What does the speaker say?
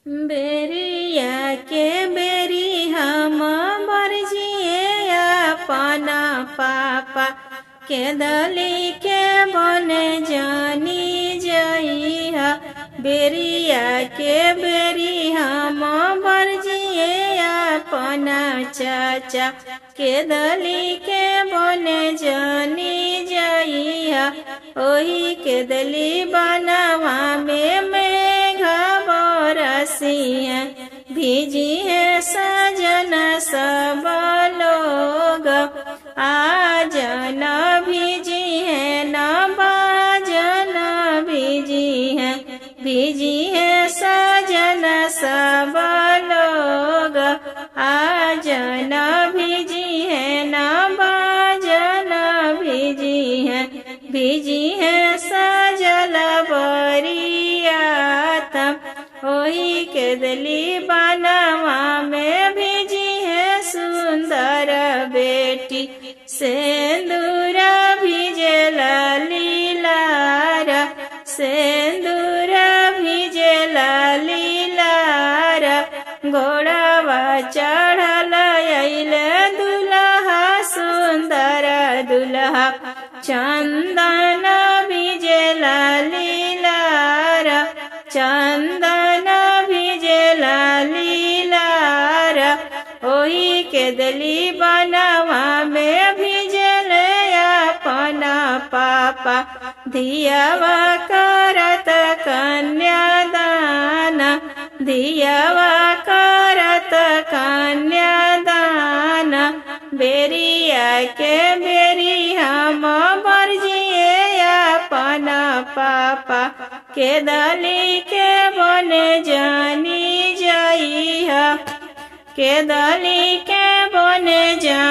बेरिया के बेरी हम बरजिए अपना पापा के दली के बने जानी जइहा। बेरिया के बेरी हम बरजिए अपना चाचा के दली के बने जानी जइहा। ओही के दली बनवा में बरसिया भीजी है सजन सब लोग। आजन भीजी है न बाजन भीजी है सजन सब लोग। आजन भीजी है न बाजन भीजी है सजल बरियात। ओही के दली बनवा में भीजी है सुंदर बेटी। सिंदूर भिजल लीलार सिंदूर भिजल लीलार। घोड़वा चढ़ल अइल दुल्हा सुंदर दुल्हा। चंदन भिजल लीलार चंदन भिजल लीलार। ओही के दली बनवा में भिजल अपना पापा। धियावा करत कन्यादान धियावा करत कन्यादान। बेरिया के बेरी हम बरजिए अपना पापा के दली के बने जानी जइहा। के दली के बने जानी